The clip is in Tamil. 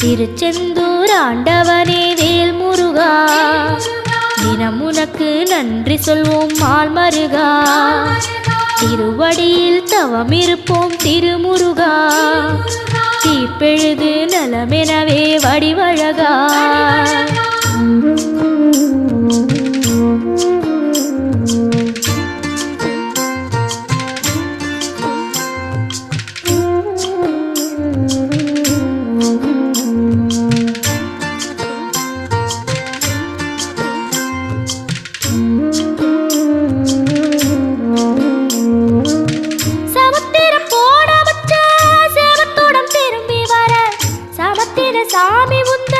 திருச்செந்தூர் ஆண்டவனே வேல் முருகா, தினம் உனக்கு நன்றி சொல்வோம் மால் மருகா. திருவடியில் தவம் இருப்போம் திருமுருகா, தீப்பெழுது நலமெனவே வடிவழகா. சாமி உந்த